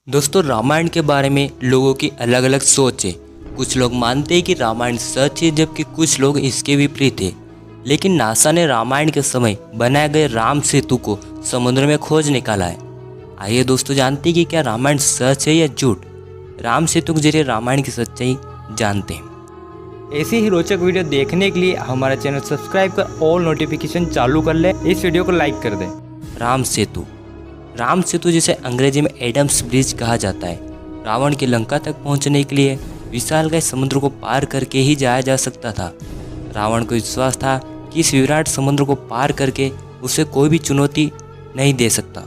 दोस्तों, रामायण के बारे में लोगों की अलग अलग सोच है। कुछ लोग मानते हैं कि रामायण सच है, जबकि कुछ लोग इसके विपरीत है। लेकिन नासा ने रामायण के समय बनाए गए राम सेतु को समुद्र में खोज निकाला है। आइए दोस्तों, जानते हैं कि क्या रामायण सच है या झूठ। राम सेतु के जरिए रामायण की सच्चाई जानते हैं। ऐसी ही रोचक वीडियो देखने के लिए हमारा चैनल सब्सक्राइब कर ऑल नोटिफिकेशन चालू कर ले। इस वीडियो को लाइक कर दें। राम सेतु जिसे अंग्रेजी में एडम्स ब्रिज कहा जाता है, रावण की लंका तक पहुंचने के लिए विशालकाय समुद्र को पार करके ही जाया जा सकता था। रावण को विश्वास था कि इस विराट समुद्र को पार करके उसे कोई भी चुनौती नहीं दे सकता।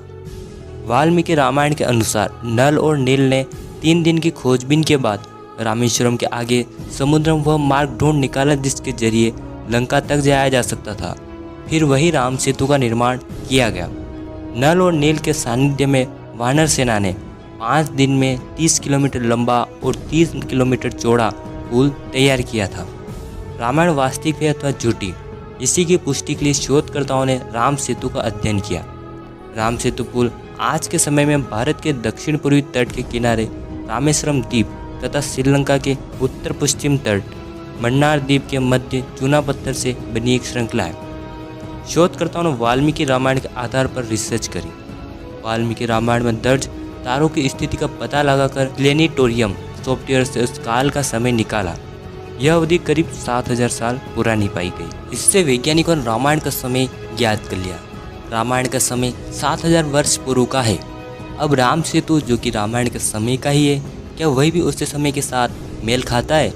वाल्मीकि रामायण के अनुसार नल और नील ने 3 दिन की खोजबीन के बाद रामेश्वरम के आगे समुद्र में वह मार्ग ढूंढ निकाला जिसके जरिए लंका तक जाया जा सकता था। फिर वही राम सेतु का निर्माण किया गया। नल और नील के सानिध्य में वानर सेना ने 5 दिन में 30 किलोमीटर लंबा और 30 किलोमीटर चौड़ा पुल तैयार किया था। रामायण वास्तविक है अथवा झूठी, इसी की पुष्टि के लिए शोधकर्ताओं ने राम सेतु का अध्ययन किया। राम सेतु पुल आज के समय में भारत के दक्षिण पूर्वी तट के किनारे रामेश्वरम द्वीप तथा श्रीलंका के उत्तर पश्चिम तट मन्नार द्वीप के मध्य चूना पत्थर से बनी एक श्रृंखला है। शोधकर्ताओं ने वाल्मीकि रामायण के आधार पर रिसर्च करी। वाल्मीकि रामायण में दर्ज तारों की स्थिति का पता लगाकर प्लेनेटोरियम सॉफ्टवेयर से उस काल का समय निकाला। यह अवधि करीब 7000 साल पुरानी पाई गई। इससे वैज्ञानिकों ने रामायण का समय ज्ञात कर लिया। रामायण का समय 7000 वर्ष पूर्व का है। अब राम सेतु जो कि रामायण के समय का ही है, क्या वही भी उस समय के साथ मेल खाता है?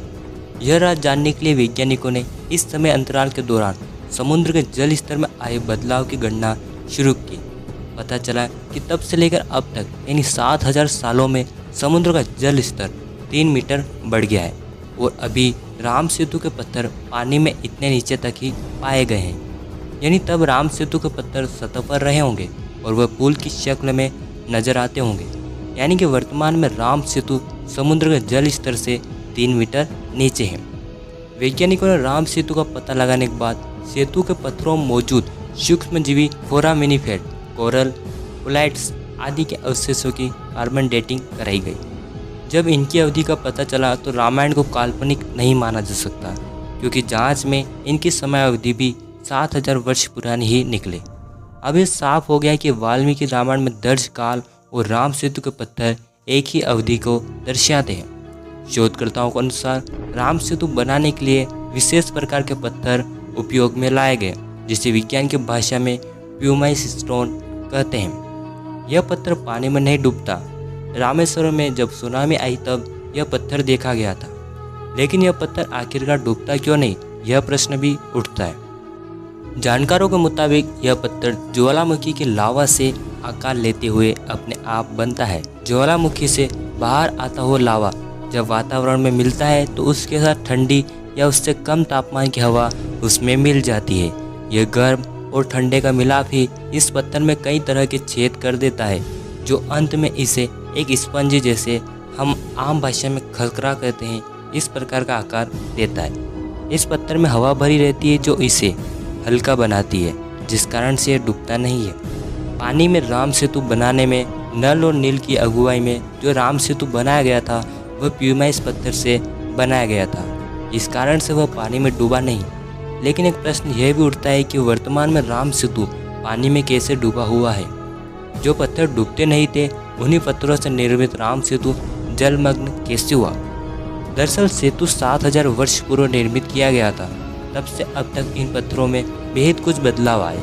यह राज जानने के लिए वैज्ञानिकों ने इस समय अंतराल के दौरान समुद्र के जल स्तर में आए बदलाव की गणना शुरू की। पता चला कि तब से लेकर अब तक यानी 7000 सालों में समुद्र का जल स्तर 3 मीटर बढ़ गया है और अभी राम सेतु के पत्थर पानी में इतने नीचे तक ही पाए गए हैं। यानी तब राम सेतु के पत्थर सतह पर रहे होंगे और वह पुल की शक्ल में नजर आते होंगे। यानी कि वर्तमान में राम सेतु समुद्र के जल स्तर से 3 मीटर नीचे है। वैज्ञानिकों ने राम सेतु का पता लगाने के बाद सेतु के पत्थरों में मौजूद सूक्ष्मजीवी फोरामिनीफेर, कोरल, कोलाइट्स आदि के अवशेषों की कार्बन डेटिंग कराई गई। जब इनकी अवधि का पता चला तो रामायण को काल्पनिक नहीं माना जा सकता, क्योंकि जांच में इनकी समय अवधि भी 7000 वर्ष पुरानी ही निकले। अब यह साफ हो गया कि वाल्मीकि रामायण में दर्ज काल और राम सेतु के पत्थर एक ही अवधि को दर्शाते हैं। शोधकर्ताओं के अनुसार राम सेतु बनाने के लिए विशेष प्रकार के पत्थर उपयोग में लाए गए, जिसे विज्ञान की भाषा में प्यूमाइस स्टोन कहते हैं। यह पत्थर पानी में नहीं डूबता। रामेश्वरम में जब सुनामी आई तब यह पत्थर देखा गया था, लेकिन यह पत्थर आखिरकार डूबता क्यों नहीं, यह प्रश्न भी उठता है। जानकारों के मुताबिक यह पत्थर ज्वालामुखी के लावा से आकार लेते हुए अपने आप बनता है। ज्वालामुखी से बाहर आता हुआ लावा जब वातावरण में मिलता है तो उसके साथ ठंडी या उससे कम तापमान की हवा उसमें मिल जाती है। यह गर्म और ठंडे का मिलाप ही इस पत्थर में कई तरह के छेद कर देता है, जो अंत में इसे एक स्पंज जैसे हम आम भाषा में खरखरा कहते हैं, इस प्रकार का आकार देता है। इस पत्थर में हवा भरी रहती है जो इसे हल्का बनाती है, जिस कारण से यह डूबता नहीं है। पानी में राम सेतु बनाने में नल और नील की अगुवाई में जो राम सेतु बनाया गया था वह प्यूमाइस पत्थर से बनाया गया था। इस कारण से वह पानी में डूबा नहीं। लेकिन एक प्रश्न यह भी उठता है कि वर्तमान में राम सेतु पानी में कैसे डूबा हुआ है? जो पत्थर डूबते नहीं थे उन्हीं पत्थरों से निर्मित राम सेतु जलमग्न कैसे हुआ? दरअसल सेतु 7000 वर्ष पूर्व निर्मित किया गया था। तब से अब तक इन पत्थरों में बेहद कुछ बदलाव आए।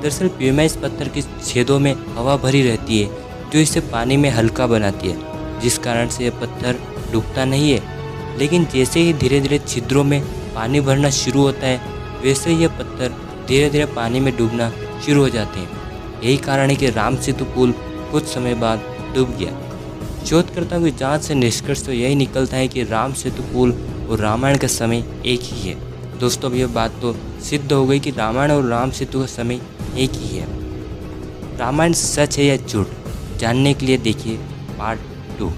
दरअसल प्यूमाइस पत्थर के छेदों में हवा भरी रहती है जो इसे पानी में हल्का बनाती है, जिस कारण से यह पत्थर डूबता नहीं है। लेकिन जैसे ही धीरे धीरे छिद्रों में पानी भरना शुरू होता है, वैसे यह पत्थर धीरे धीरे पानी में डूबना शुरू हो जाते हैं। यही कारण है कि राम सेतु पुल कुछ समय बाद डूब गया। शोधकर्ताओं की जांच से निष्कर्ष तो यही निकलता है कि राम सेतु पुल और रामायण का समय एक ही है। दोस्तों, अब यह बात तो सिद्ध हो गई कि रामायण और राम सेतु का समय एक ही है। रामायण सच है या झूठ, जानने के लिए देखिए पार्ट 2।